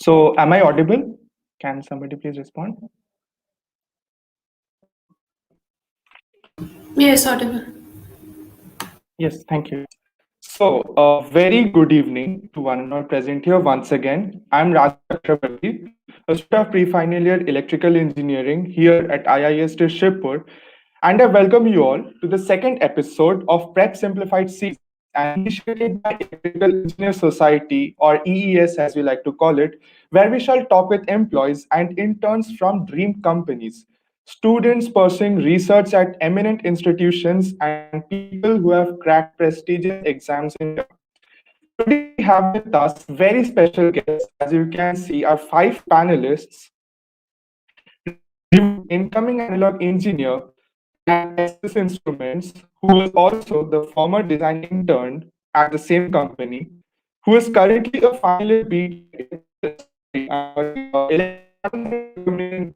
So, am I audible? Can somebody please respond? Yes, audible. Yes, thank you. So, very good evening to one and all present here once again. I'm Raj Chakrabarti, a student of pre-final year electrical engineering here at IIST Shikhar, and I welcome you all to the second episode of Prep Simplified series, an initiative by Electrical Engineer Society, or EES as we like to call it, where we shall talk with employees and interns from dream companies, students pursuing research at eminent institutions, and people who have cracked prestigious exams in India. Today we have with us very special guests. As you can see, our five panelists: Hrivu, incoming analog engineer at Texas Instruments, who is also the former design intern at the same company, who is currently a final year electronic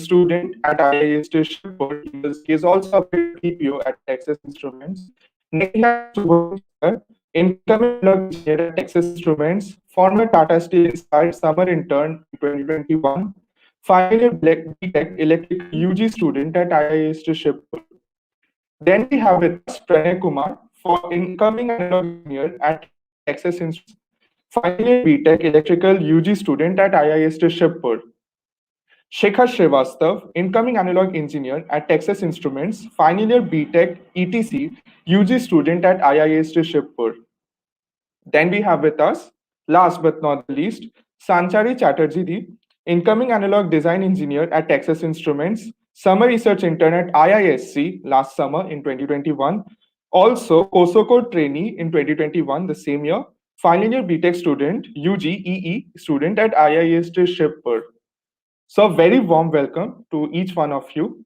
student at IIST Shibpur. He is also a TPO at Texas Instruments. Next, we have Shubhojit, incoming analog engineer at Texas Instruments, former Tata Steel Inspired summer intern in 2021, final year B.Tech electrical UG student at IIST Shibpur. Then we have with us Pranay Kumar, for incoming analog engineer at Texas Instruments, final year B.Tech electrical UG student at IIST Shibpur. Shikhar Srivastava, incoming analog engineer at Texas Instruments, final year B.Tech ETC UG student at IIST Shibpur. Then we have with us, last but not the least, Sanchari Chatterjee, incoming analog design engineer at Texas Instruments, summer research intern at IISc last summer in 2021, also POSOCO trainee in 2021, the same year, final year B.Tech student, UG student at IIST Shibpur. So, a very warm welcome to each one of you.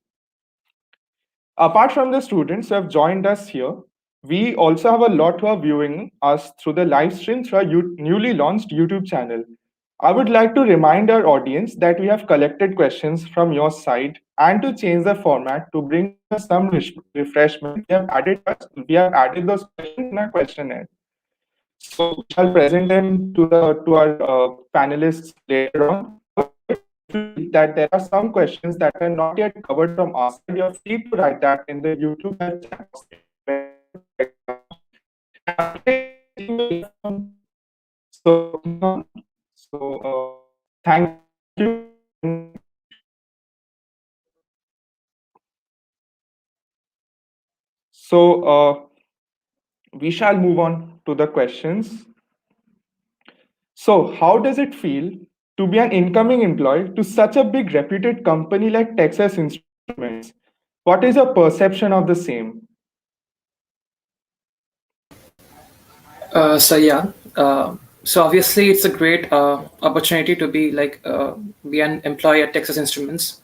Apart from the students who have joined us here, we also have a lot who are viewing us through the live stream through our newly launched YouTube channel. I would like to remind our audience that we have collected questions from your side, and to change the format to bring us some refreshment, we have added those questions in our questionnaire. So we shall present them to our panelists later on. That there are some questions that are not yet covered from our side, you're free to write that in the YouTube chat box. So, thank you. So, we shall move on to the questions. So, how does it feel to be an incoming employee to such a big reputed company like Texas Instruments? What is your perception of the same? So yeah, so obviously it's a great opportunity to be an employee at Texas Instruments,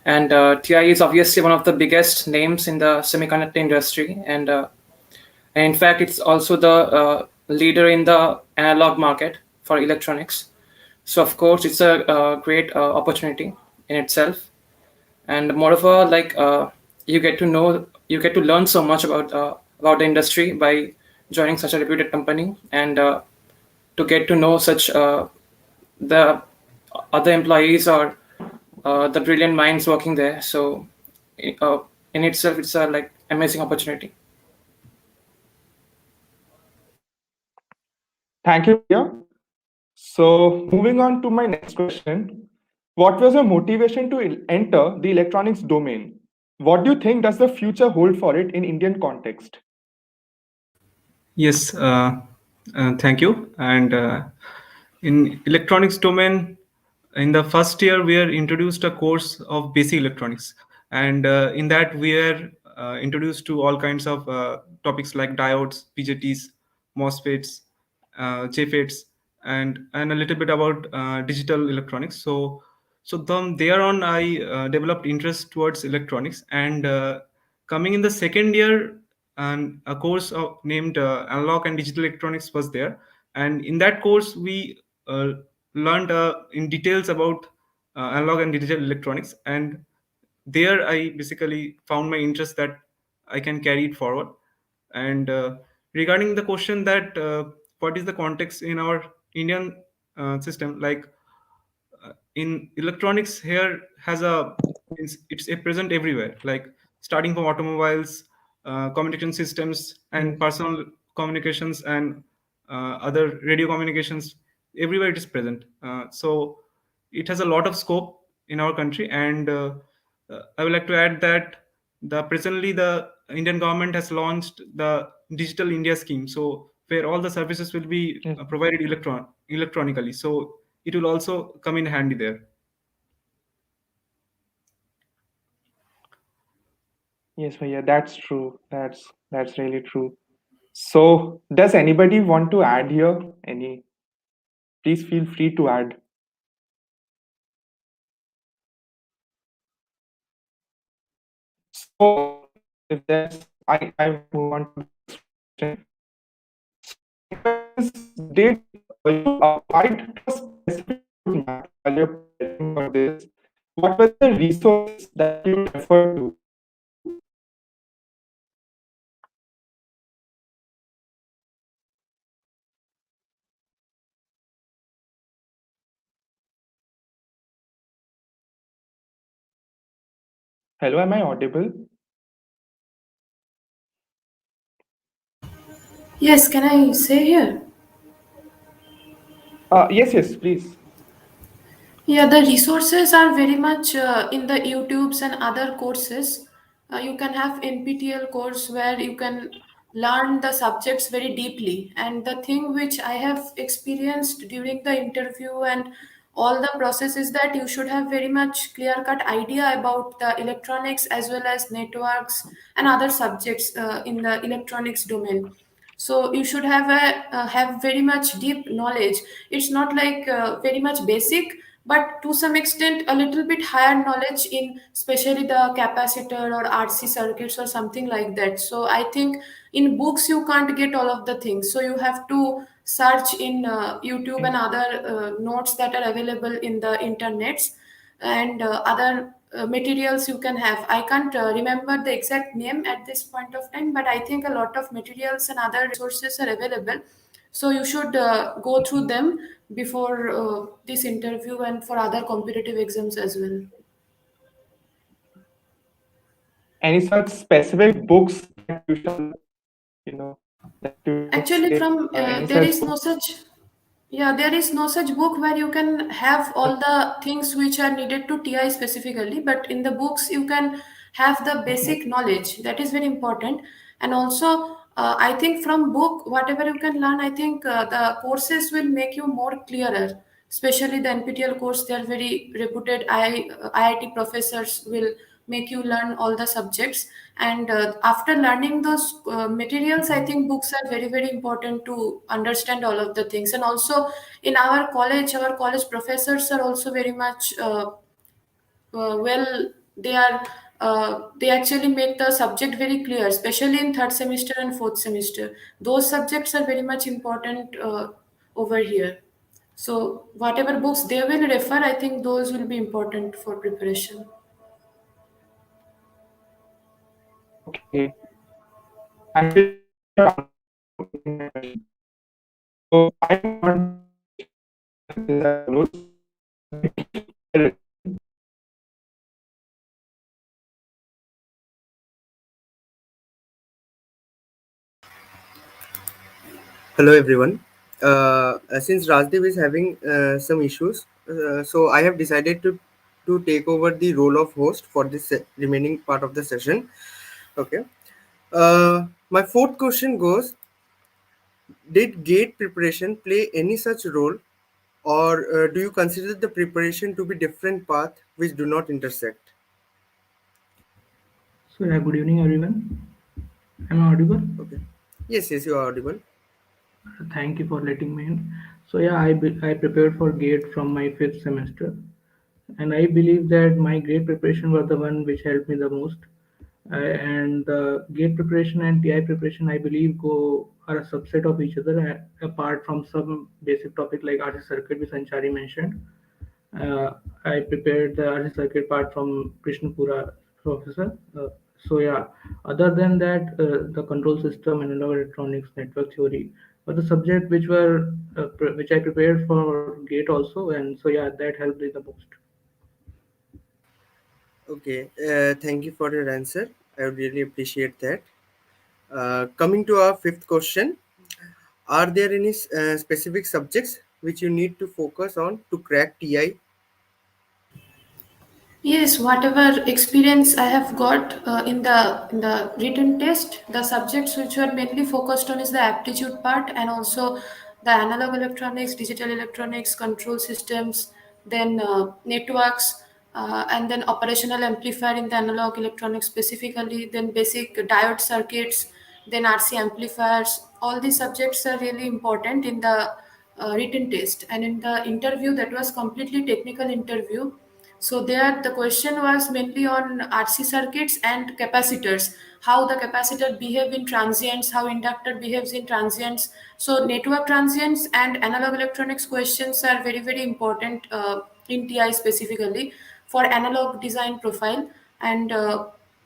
and TI is obviously one of the biggest names in the semiconductor industry, and in fact it's also the leader in the analog market for electronics. So of course it's a great opportunity in itself, and moreover, you get to learn so much about the industry by joining such a reputed company, and to get to know such the other employees or the brilliant minds working there. So uh, in itself it's a amazing opportunity. Thank you, Priya. So, moving on to my next question. What was your motivation to enter the electronics domain? What do you think does the future hold for it in Indian context? Yes, thank you. And in electronics domain, in the first year, we are introduced a course of basic electronics, and in that we are introduced to all kinds of topics like diodes, BJTs, MOSFETs, JFETs, and a little bit about digital electronics. So then there on, I developed interest towards electronics, and coming in the second year, and a course named analog and digital electronics was there, and in that course we learned in details about analog and digital electronics, and there I basically found my interest that I can carry it forward. And regarding the question that what is the context in our Indian system. Like in electronics, here has it's a present everywhere. Like starting from automobiles, communication systems, and Yes. personal communications, and other radio communications. Everywhere it is present. So it has a lot of scope in our country, and I would like to add that presently the Indian government has launched the Digital India scheme, so where all the services will be Yes. provided electronically. So it will also come in handy there. Yes, Bhaiya, that's true. That's really true. So, does anybody want to add here? Any? Please feel free to add. So, if there's, I will move on to the next question. So, my question is, did you applied to a specific roadmap while you're preparing for this? What were the resources that you referred to? Hello, am I audible? Yes, can I say here? Yes, yes, please. Yeah, the resources are very much in the YouTubes and other courses. You can have NPTEL course where you can learn the subjects very deeply. And the thing which I have experienced during the interview and all the process is that you should have very much clear-cut idea about the electronics as well as networks and other subjects in the electronics domain. So you should have very much deep knowledge. It's not like very much basic, but to some extent a little bit higher knowledge in especially the capacitor or RC circuits or something like that. So I think in books you can't get all of the things, so you have to search in YouTube and other notes that are available in the internets, and other materials you can have. I can't remember the exact name at this point of time, but I think a lot of materials and other resources are available. So you should go through them before this interview and for other competitive exams as well. Any such specific books that you shall, you know, that you would Actually, say, from any there such is no books? such. Yeah, there is no such book where you can have all the things which are needed to TI specifically, but in the books you can have the Okay. basic knowledge. That is very important. And also, I think from book, whatever you can learn, I think the courses will make you more clearer. Especially the NPTEL course, they are very reputed. IIT professors will make you learn all the subjects, and after learning those materials, I think books are very very important to understand all of the things. And also in our college professors are also very much well, they are they actually make the subject very clear, especially in third semester and fourth semester. Those subjects are very much important over here. So whatever books they will refer, I think those will be important for preparation. Okay. I believe you answered my question. So I move on to this as follows. Hello everyone. Since Rajdev is having some issues, so I have decided to take over the role of host for this remaining part of the session. Okay. My fourth question goes: did GATE preparation play any such role, or do you consider the preparation to be different path which do not intersect? So yeah, good evening everyone. Am I audible? Okay. Yes, yes, you are audible. Thank you for letting me in. So yeah, I prepared for GATE from my fifth semester, and I believe that my GATE preparation was the one which helped me the most. And the GATE preparation and TI preparation, I believe, go are a subset of each other, apart from some basic topic like RC circuit, which Sanchari mentioned. Uh, I prepared the RC circuit part from Krishnapura professor. So yeah, other than that, the control system, analog electronics, network theory, the subject which I prepared for GATE also, and so yeah, that helped me the most. Okay, thank you for your answer. I would really appreciate that. Coming to our fifth question, are there any specific subjects which you need to focus on to crack TI? Yes, whatever experience I have got in the written test, the subjects which were mainly focused on is the aptitude part and also the analog electronics, digital electronics, control systems, then networks, and then operational amplifier in the analog electronics specifically, then basic diode circuits, then RC amplifiers. All these subjects are really important in the written test, and in the interview that was completely technical interview. So there the question was mainly on RC circuits and capacitors, how the capacitor behave in transients, how inductor behaves in transients. So network transients and analog electronics questions are very, very important in TI specifically for analog design profile. And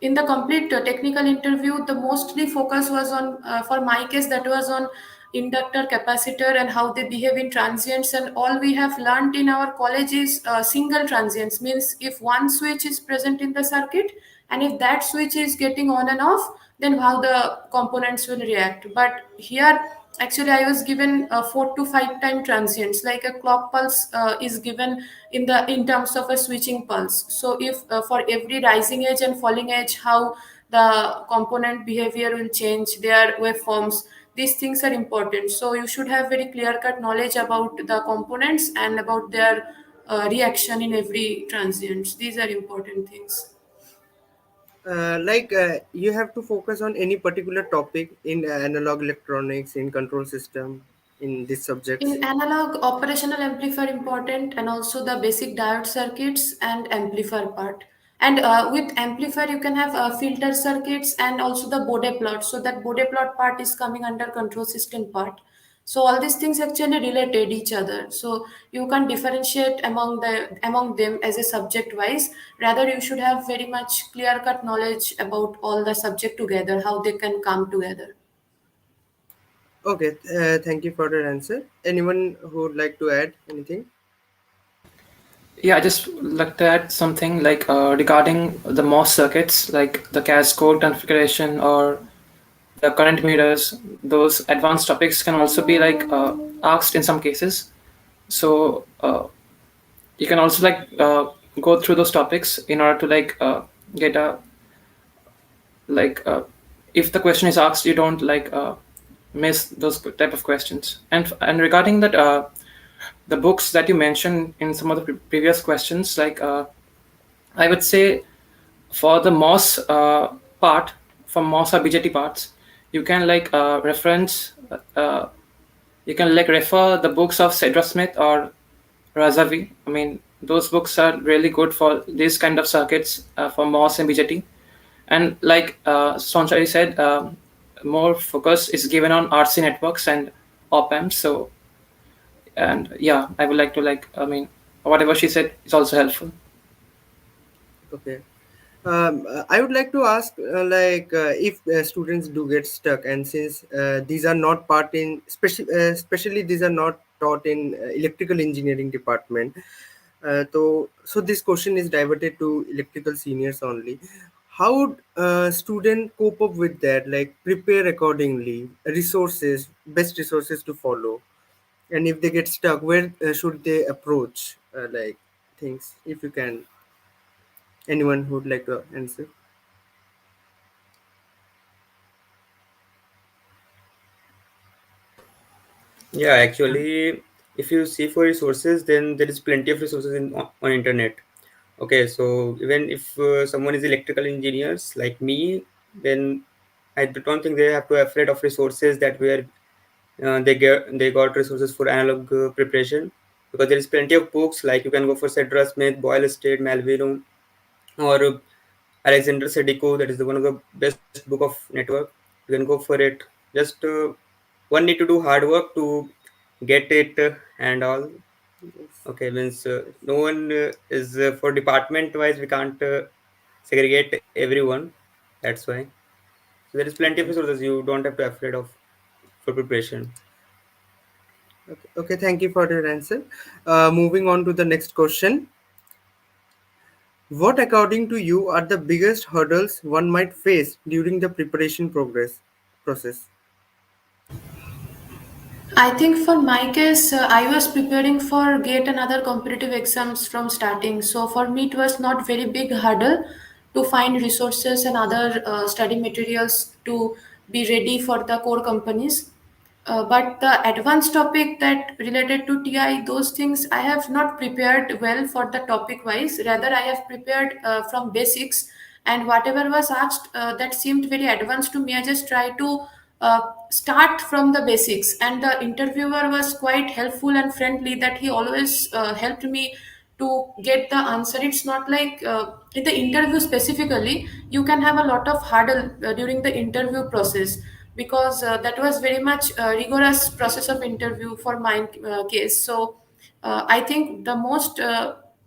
in the complete technical interview, the mostly focus was on, for my case, that was on inductor, capacitor, and how they behave in transients. And all we have learned in our college is single transients, means if one switch is present in the circuit and if that switch is getting on and off, then how the components will react. But here actually I was given 4 to 5 time transients, like a clock pulse is given in terms of a switching pulse. So if for every rising edge and falling edge, how the component behavior will change, their waveforms, these things are important. So you should have very clear cut knowledge about the components and about their reaction in every transients. These are important things. You have to focus on any particular topic in analog electronics, in control system, in these subjects. In analog, operational amplifier important, and also the basic diode circuits and amplifier part. And with amplifier, you can have filter circuits and also the Bode plot. So that Bode plot part is coming under control system part. So all these things actually related each other. So you can differentiate among them as a subject wise. Rather, you should have very much clear cut knowledge about all the subject together, how they can come together. Okay, thank you for your answer. Anyone who would like to add anything? Yeah, I just like to add something like regarding the MOS circuits, like the cascode configuration or the current meters. Those advanced topics can also be like asked in some cases. So you can also like go through those topics in order to like get a like if the question is asked, you don't like miss those type of questions. And regarding that, the books that you mentioned in some of the previous questions, like I would say for the MOS part, from MOS or BJT parts, you can like reference, you can like refer the books of Cedra Smith or Razavi. I mean, those books are really good for these kind of circuits for MOS and BJT. And like Sanchari said, more focus is given on RC networks and op amps. So, and yeah, I would like to like, I mean, whatever she said is also helpful. Okay. I would like to ask, if students do get stuck, and since these are not part in, especially these are not taught in electrical engineering department, so this question is diverted to electrical seniors only. How would student cope up with that? Like prepare accordingly, resources, best resources to follow, and if they get stuck, where should they approach? Things, if you can. Anyone who would like to answer? Yeah, actually, if you see for resources, then there is plenty of resources on internet. Okay, so even if someone is electrical engineers like me, then I don't think they have to be afraid of resources that where they got resources for analog preparation, because there is plenty of books, like you can go for Cedra Smith, Boyle State, Malvino, or Alexander Sedico. That is the one of the best book of network. You can go for it. Just one need to do hard work to get it and all. Okay, means no one is for department wise. We can't segregate everyone. That's why. So there is plenty of Okay. resources. You don't have to be afraid of for preparation. Okay, thank you for your answer. Moving on to the next question. What, according to you, are the biggest hurdles one might face during the preparation process? I think for my case, I was preparing for GATE and other competitive exams from starting. So for me, it was not very big hurdle to find resources and other study materials to be ready for the core companies. But the advanced topic that related to TI, those things I have not prepared well for the topic wise. Rather, I have prepared from basics, and whatever was asked that seemed very advanced to me, I just try to start from the basics. And the interviewer was quite helpful and friendly, that he always helped me to get the answer. It's not like in the interview specifically, you can have a lot of hurdle during the interview process, because that was very much rigorous process of interview for my case. So I think the most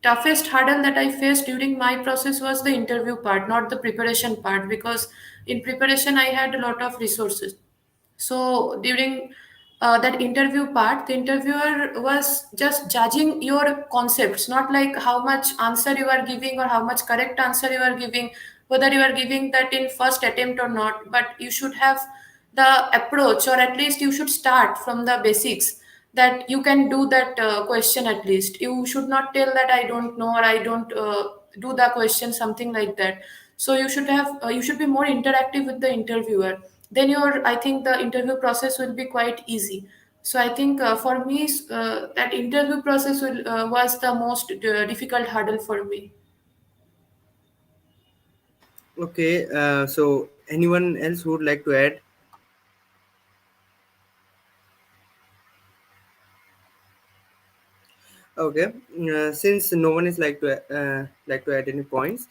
toughest hurdle that I faced during my process was the interview part, not the preparation part, because in preparation I had a lot of resources. So during that interview part, the interviewer was just judging your concepts, not like how much answer you are giving or how much correct answer you are giving, whether you are giving that in first attempt or not. But you should have the approach, or at least you should start from the basics, that you can do that question. At least you should not tell that I don't know, or I don't do the question, something like that. So you should have you should be more interactive with the interviewer. Then your, I think the interview process will be quite easy. So I think for me, that interview process was the most difficult hurdle for me. Okay, so anyone else who would like to add? Okay, since no one is like to add any points,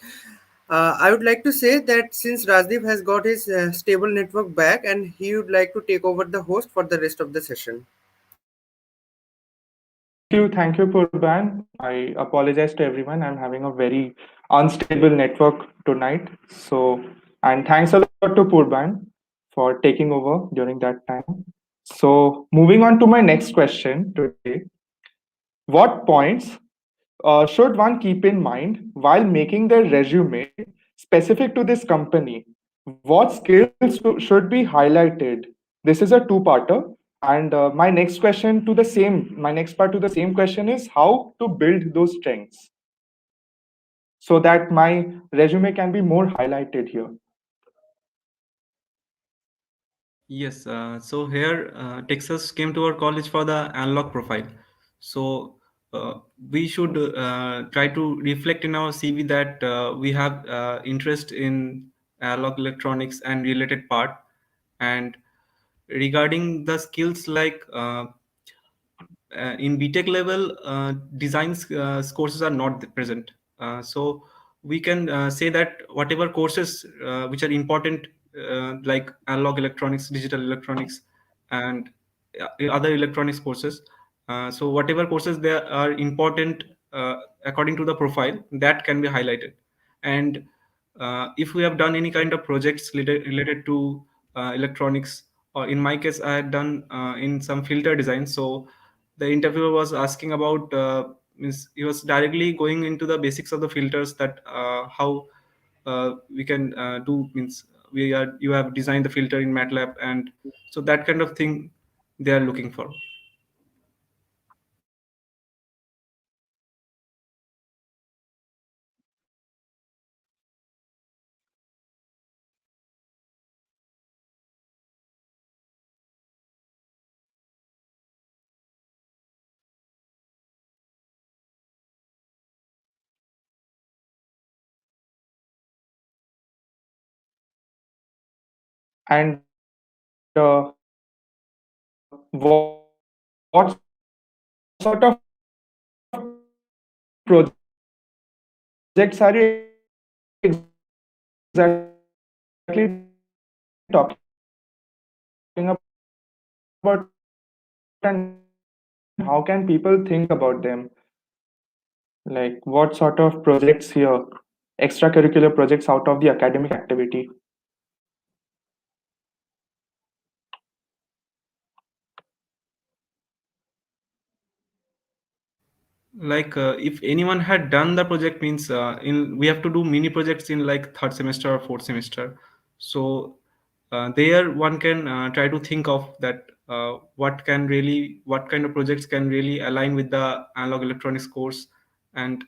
I would like to say that since Rajdeep has got his stable network back, and he would like to take over the host for the rest of the session. Thank you, Purban. I apologize to everyone. I'm having a very unstable network tonight. So, and thanks a lot to Purban for taking over during that time. So, moving on to my next question today. What points should one keep in mind while making their resume specific to this company? What skills should be highlighted? This is a two-parter. And my next part to the same question is how to build those strengths so that my resume can be more highlighted here. Yes, so here Texas came to our college for the analog profile. So we should try to reflect in our CV that we have interest in analog electronics and related part. And regarding the skills like in B.Tech level, design courses are not present. So we can say that whatever courses which are important, like analog electronics, digital electronics, and other electronics courses. So whatever courses there are important according to the profile, that can be highlighted. And if we have done any kind of projects related to electronics, or in my case, I had done in some filter design. So the interviewer was asking about means he was directly going into the basics of the filters, that how we can do, means you have designed the filter in MATLAB, and so that kind of thing they are looking for. And what sort of projects are you exactly talking about, and how can people think about them? Like, what sort of projects here, extracurricular projects out of the academic activity? like if anyone had done the project, means in we have to do mini projects in like third semester or fourth semester. So there one can try to think of that what kind of projects can really align with the analog electronics course, and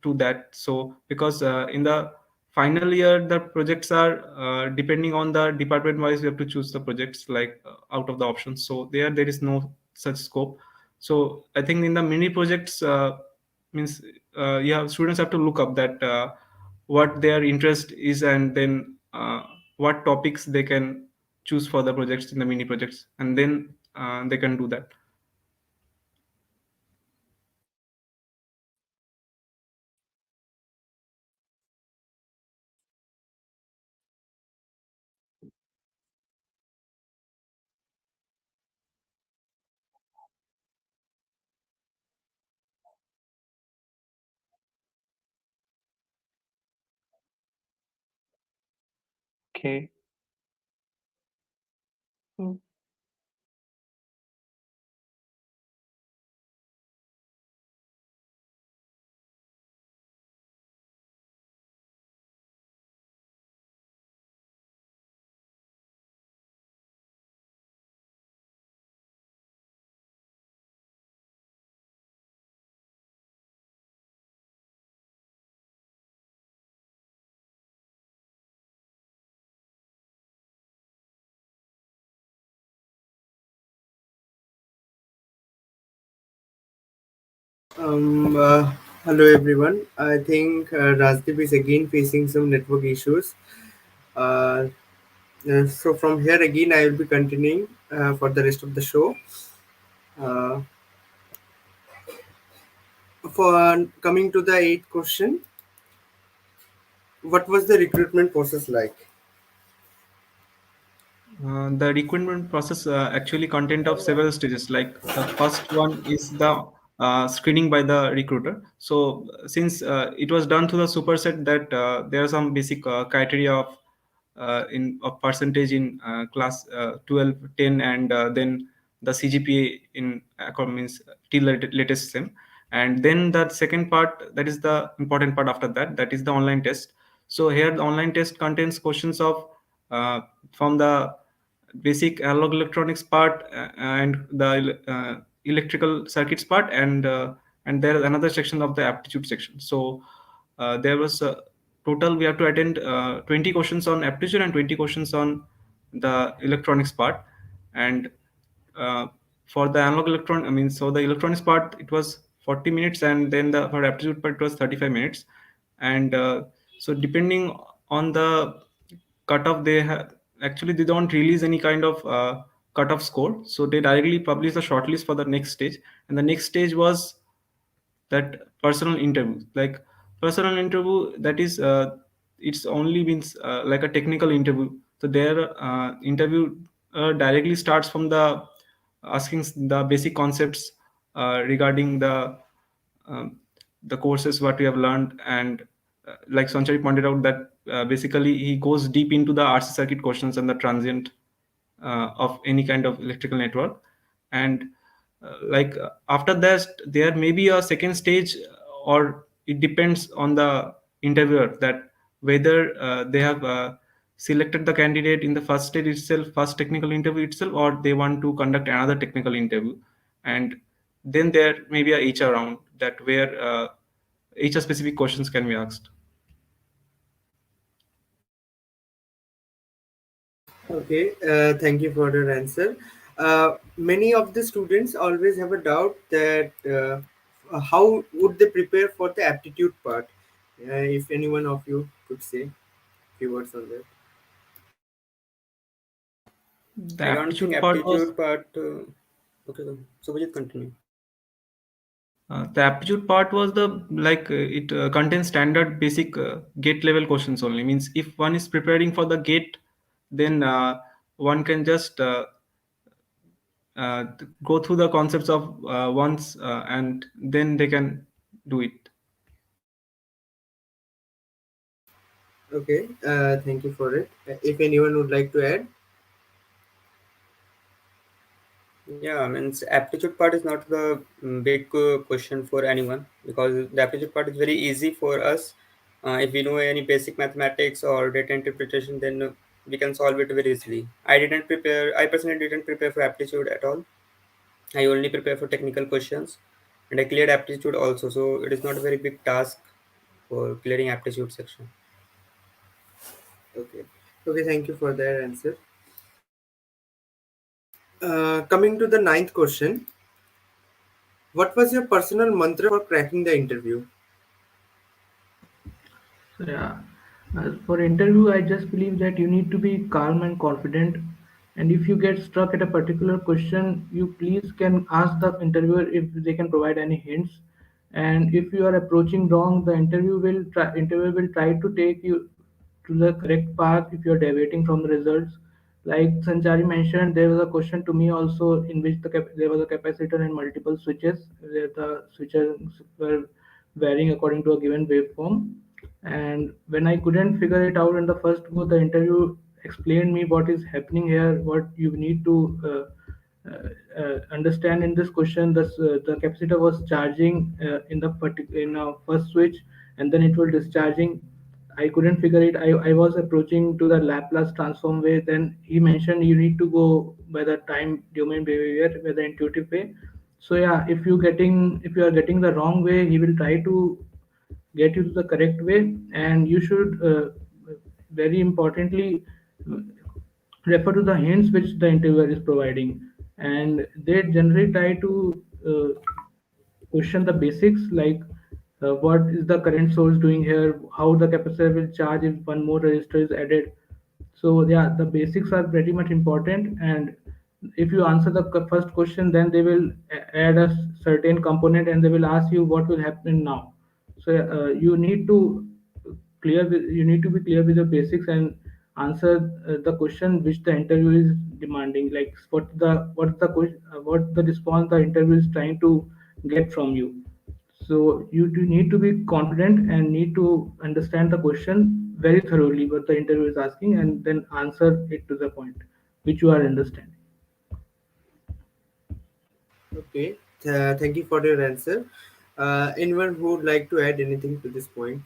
to that. So because in the final year the projects are depending on the department wise, we have to choose the projects like out of the options. So there is no such scope. So I think in the mini projects, means students have to look up that what their interest is, and then what topics they can choose for the projects in the mini projects, and then they can do that. Okay. Hmm. Um, uh, Hello everyone. I think Rajdeep is again facing some network issues. Uh, so from here again, I will be continuing for the rest of the show. Uh, for coming to the eighth question, what was the recruitment process like? The recruitment process actually content of several stages. Like the first one is the screening by the recruiter. So since it was done through the superset, that there are some basic criteria of percentage in class 12, 10, and then the CGPA in means till latest sem. And then the second part, that is the important part after that, that is the online test. So here the online test contains questions of from the basic analog electronics part and the electrical circuits part, and there is another section of the aptitude section. So there was a total we have to attend 20 questions on aptitude and 20 questions on the electronics part. And uh, for the analog electron, I mean, so the electronics part it was 40 minutes, and then the for aptitude part it was 35 minutes. And so depending on the cutoff, actually they don't release any kind of cutoff score, so they directly publish the shortlist for the next stage. And the next stage was that personal interview. Like personal interview, that is it's only means like a technical interview. So their interview directly starts from the asking the basic concepts regarding um, the courses what we have learned. And like Sanchari pointed out, that basically he goes deep into the RC circuit questions and the transient of any kind of electrical network. And after that there may be a second stage, or it depends on the interviewer that whether they have selected the candidate in the first stage itself, first technical interview itself, or they want to conduct another technical interview. And then there may be a HR round, that where HR specific questions can be asked. Okay, thank you for your answer. Many of the students always have a doubt that how would they prepare for the aptitude part? If any one of you could say a few words on that. The I don't think aptitude part was aptitude part. Okay, so we just continue. the aptitude part was the it contains standard basic gate level questions only. Means if one is preparing for the gate, then one can just go through the concepts of once, and then they can do it. Okay, thank you for it. If anyone would like to add, Yeah, means aptitude part is not the big question for anyone, because the aptitude part is very easy for us. If we know any basic mathematics or data interpretation, then we can solve it very easily. I personally didn't prepare for aptitude at all. I only prepare for technical questions, and I cleared aptitude also. So it is not a very big task for clearing aptitude section. Okay. Okay, thank you for that answer. Coming to the ninth question, what was your personal mantra for cracking the interview? So yeah, as for interview, I just believe that you need to be calm and confident. And if you get stuck at a particular question, you please can ask the interviewer if they can provide any hints. And if you are approaching wrong, the interviewer will try to take you to the correct path if you are deviating from the results. Like Sanchari mentioned, there was a question to me also in which there was a capacitor and multiple switches where the switches were varying according to a given waveform. And when I couldn't figure it out in the first go, the interview explained me what is happening here, what you need to understand in this question. The capacitor was charging in a first switch, and then it was discharging. I couldn't figure it. I was approaching to the Laplace transform way. Then he mentioned you need to go by the time domain behavior, by the intuitive way. So yeah, if you are getting the wrong way, he will try to get you to the correct way, and you should very importantly refer to the hints which the interviewer is providing, and they generally try to question the basics like what is the current source doing here, how the capacitor will charge if one more resistor is added. So yeah, the basics are pretty much important, and if you answer the first question, then they will add a certain component and they will ask you what will happen now. So you need to be clear with the basics and answer the question which the interview is demanding, like what the response the interview is trying to get from you. So you do need to be confident and need to understand the question very thoroughly what the interviewer is asking, and then answer it to the point which you are understanding. Okay, thank you for your answer. Anyone who would like to add anything to this point?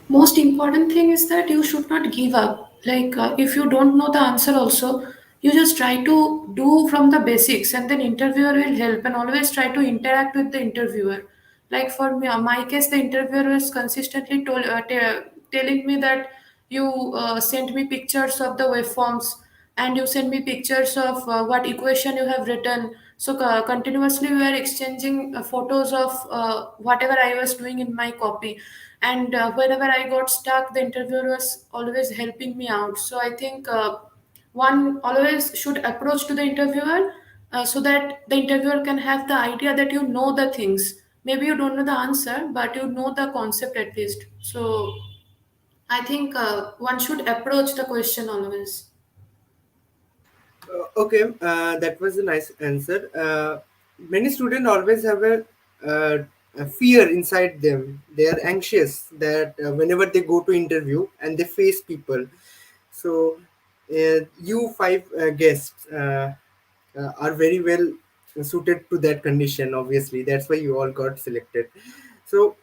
Most important thing is that you should not give up. Like if you don't know the answer also, you just try to do from the basics, and then interviewer will help, and always try to interact with the interviewer. Like for me, my case, the interviewer was consistently telling me that you sent me pictures of the waveforms, and you send me pictures of what equation you have written. So continuously we are exchanging photos of whatever I was doing in my copy, and whenever I got stuck, the interviewer was always helping me out. So I think one always should approach to the interviewer so that the interviewer can have the idea that you know the things. Maybe you don't know the answer, but you know the concept at least. So I think one should approach the question always. Okay, that was a nice answer. Many students always have a fear inside them. They are anxious that whenever they go to interview and they face people. So, you five guests are very well suited to that condition. Obviously, that's why you all got selected. So,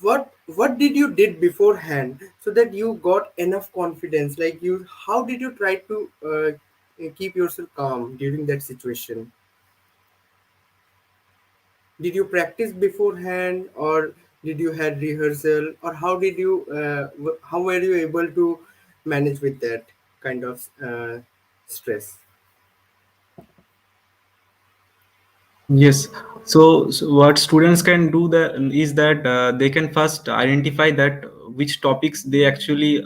what did you did beforehand so that you got enough confidence? Like you, how did you try to keep yourself calm during that situation? Did you practice beforehand, or did you had rehearsal, or how did you how were you able to manage with that kind of stress? Yes. So what students can do is that they can first identify that which topics they actually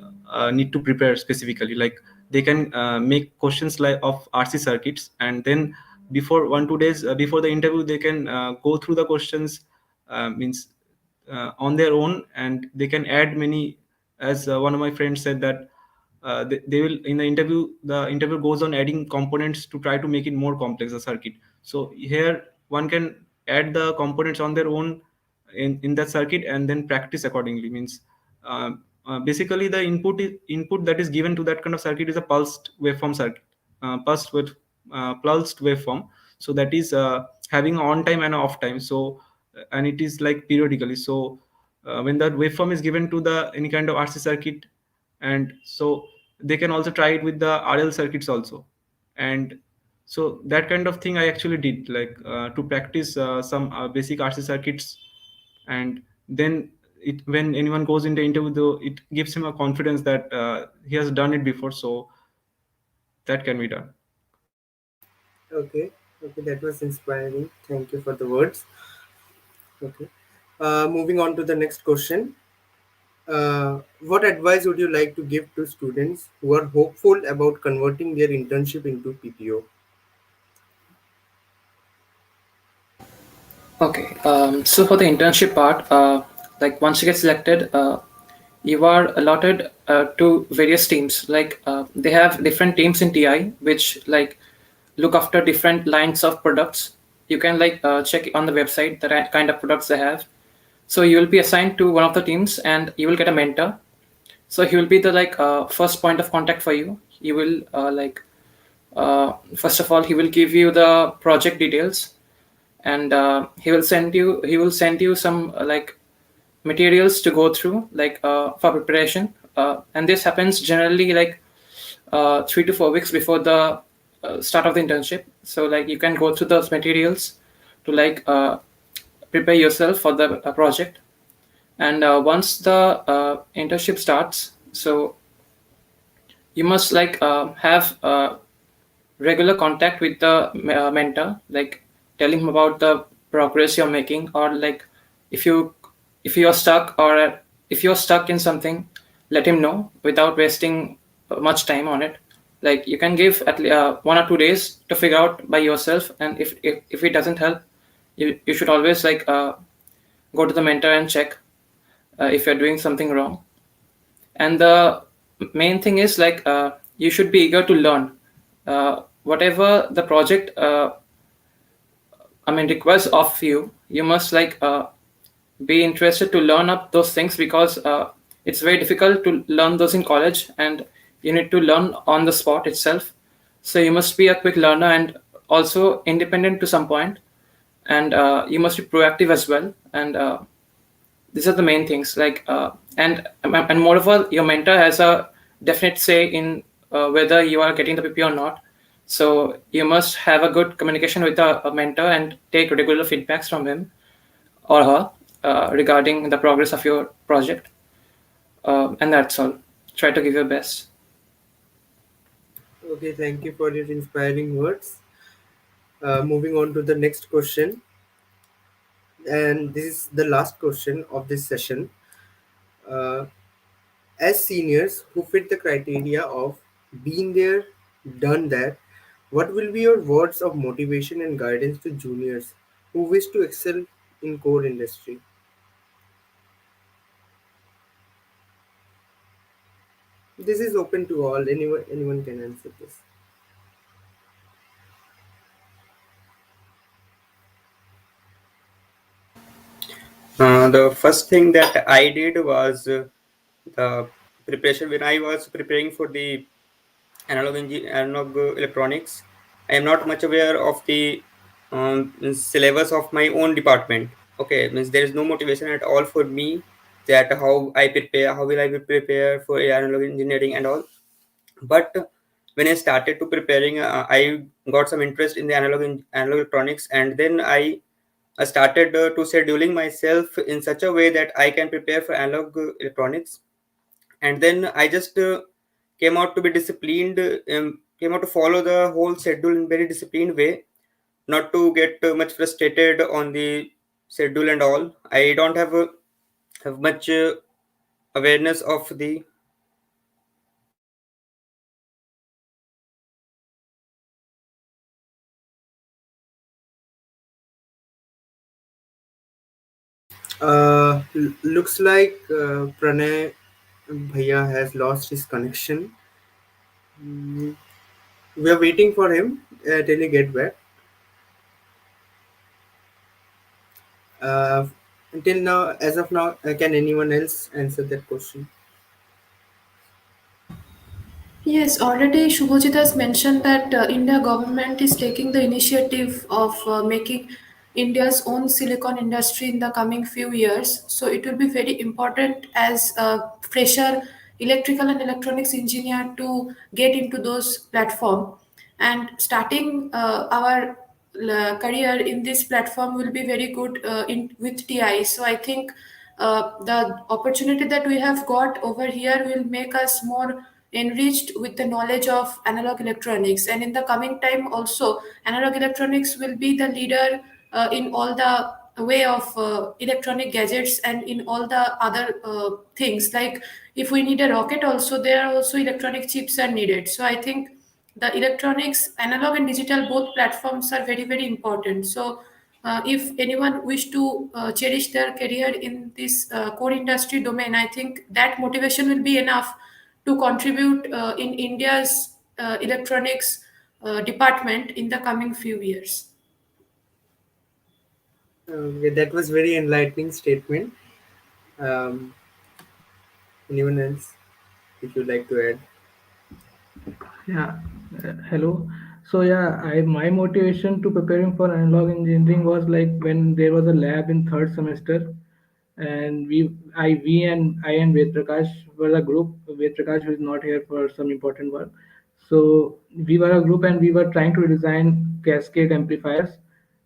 need to prepare specifically. Like they can make questions like of RC circuits, and then before 1 2 days before the interview, they can go through the questions, means on their own, and they can add many. As one of my friends said that they will in the interview goes on adding components to try to make it more complex the circuit. So here one can add the components on their own in that circuit and then practice accordingly. Means basically the input that is given to that kind of circuit is a pulsed waveform circuit. pulsed waveform. So that is having on time and off time. So and it is like periodically. So when that waveform is given to the any kind of RC circuit, and so they can also try it with the RL circuits also. And so that kind of thing I actually did, like to practice some basic RC circuits. And then when anyone goes in the interview, though, it gives him a confidence that he has done it before, so that can be done. Okay, okay, that was inspiring. Thank you for the words. Okay, moving on to the next question. What advice would you like to give to students who are hopeful about converting their internship into PPO? Okay, so for the internship part, like once you get selected, you are allotted to various teams. Like they have different teams in TI, which like look after different lines of products. You can like check on the website the kind of products they have. So you will be assigned to one of the teams, and you will get a mentor. So he will be the like first point of contact for you. He will first of all he will give you the project details, and he will send you some like materials to go through, like for preparation, and this happens generally like 3 to 4 weeks before the start of the internship. So like you can go through those materials to like prepare yourself for the project. And once the internship starts, so you must like have regular contact with the mentor, like telling him about the progress you're making, or like if you if you're stuck, or if you're stuck in something, let him know without wasting much time on it. Like you can give at least 1 or 2 days to figure out by yourself, and if it doesn't help, you should always like go to the mentor and check if you're doing something wrong. And the main thing is like you should be eager to learn whatever the project requires of you. You must like be interested to learn up those things, because it's very difficult to learn those in college, and you need to learn on the spot itself. So you must be a quick learner and also independent to some point, and you must be proactive as well. And these are the main things, like and moreover, your mentor has a definite say in whether you are getting the PP or not. So you must have a good communication with a mentor and take regular feedbacks from him or her regarding the progress of your project. And that's all. Try to give your best. Okay, thank you for your inspiring words. Moving on to the next question, and this is the last question of this session. Uh, as seniors who fit the criteria of been there, done that, what will be your words of motivation and guidance to juniors who wish to excel in core industry? This is open to all. Anyone can answer this. The first thing that I did was the preparation. When I was preparing for the analog electronics, I am not much aware of the syllabus of my own department. Okay, means there is no motivation at all for me that how will I be prepare for analog engineering and all. But when I started to preparing, I got some interest in the analog electronics, and then I started to scheduling myself in such a way that I can prepare for analog electronics. And then I just came out to be disciplined, came out to follow the whole schedule in very disciplined way, not to get much frustrated on the schedule and all. I don't have much awareness of the Looks like Pranay Bhaiya has lost his connection. Mm, we are waiting for him till he get back. Uh, until now, as of now, can anyone else answer that question? Yes, already Shubhojit has mentioned that India government is taking the initiative of making India's own silicon industry in the coming few years. So it will be very important as a fresher electrical and electronics engineer to get into those platform, and starting our career in this platform will be very good in with TI. So I think the opportunity that we have got over here will make us more enriched with the knowledge of analog electronics, and in the coming time also analog electronics will be the leader in all the way of electronic gadgets and in all the other things. Like if we need a rocket also, there are also electronic chips are needed. So I think the electronics analog and digital both platforms are very very important. So if anyone wish to cherish their career in this core industry domain, I think that motivation will be enough to contribute in India's electronics department in the coming few years. Okay, that was very enlightening statement. Um, Anyone else, if you'd like to add? Yeah, hello. So yeah, I my motivation to preparing for analog engineering was like when there was a lab in third semester, and we and Ved Prakash were a group. Ved Prakash who is not here for some important work. So we were a group and we were trying to design cascade amplifiers,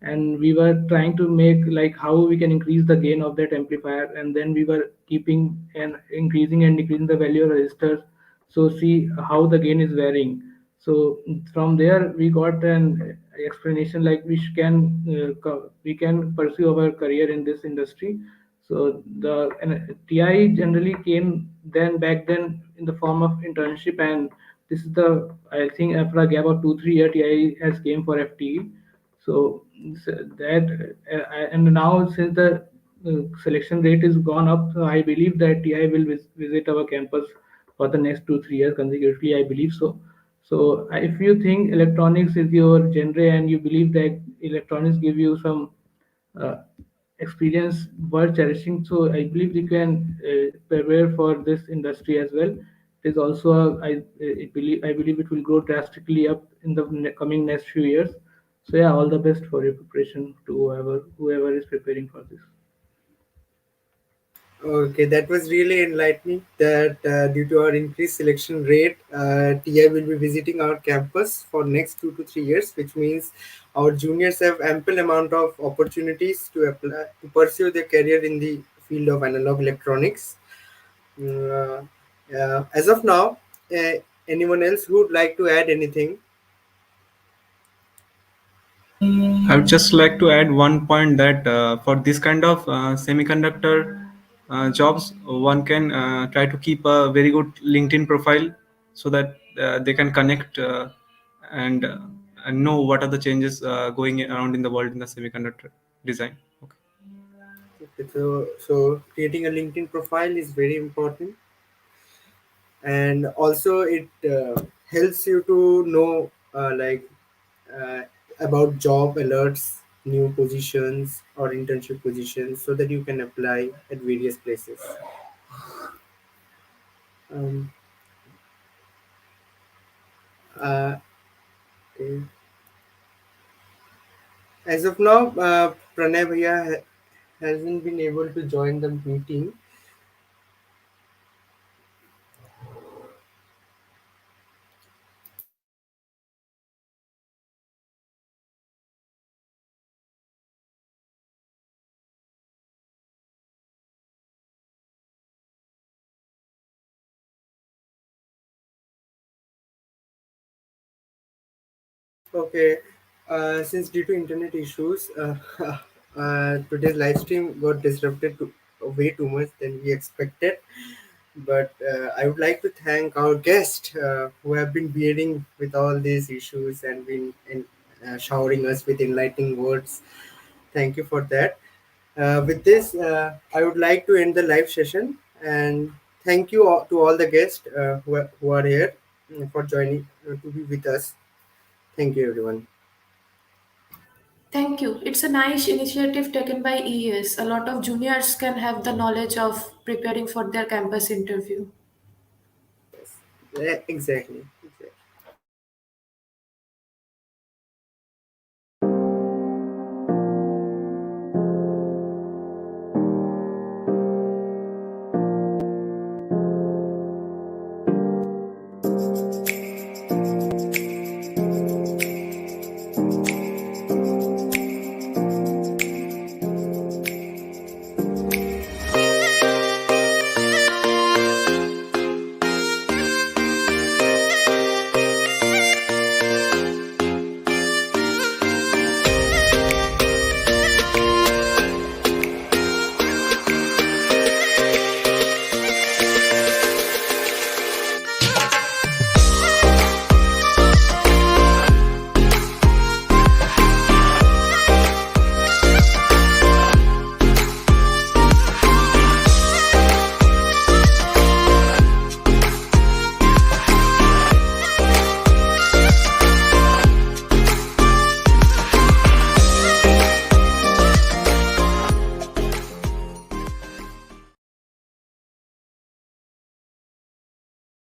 and we were trying to make like how we can increase the gain of that amplifier, and then we were keeping and increasing and decreasing the value of resistors, so see how the gain is varying. So from there we got an explanation like we can pursue our career in this industry. So the TI generally came then back then in the form of internship, and this is the I think after a gap of 2 3 year TI has came for FTE. So that and now since the selection rate is gone up, so I believe that TI will visit our campus for the next 2 3 years consecutively. I believe so. So if you think electronics is your genre and you believe that electronics give you some uh, experience worth cherishing, so I believe you can prepare for this industry as well. It is also I believe it will grow drastically up in the coming next few years. So yeah, all the best for your preparation to whoever is preparing for this. Okay, that was really enlightening. That due to our increased selection rate, TI will be visiting our campus for next 2 to 3 years, which means our juniors have ample amount of opportunities to apply to pursue their career in the field of analog electronics. Mm, as of now, uh, anyone else who would like to add anything? I would just like to add one point that for this kind of semiconductor jobs, one can try to keep a very good LinkedIn profile so that they can connect and, uh, and know what are the changes going around in the world in the semiconductor design. Okay. Okay, so creating a LinkedIn profile is very important, and also it helps you to know uh, about job alerts, new positions or internship positions, so that you can apply at various places. um, uh, okay. As of now, Pranay bhaiya hasn't been able to join the meeting. Okay, since due to internet issues, today's live stream got disrupted way too much than we expected. But I would like to thank our guests who have been bearing with all these issues and been showering us with enlightening words. Thank you for that. With this, I would like to end the live session, and thank you all, to all the guests who are here for joining to be with us. Thank you, everyone. Thank you. It's a nice initiative taken by ES. A lot of juniors can have the knowledge of preparing for their campus interview. Yes. Yeah, exactly.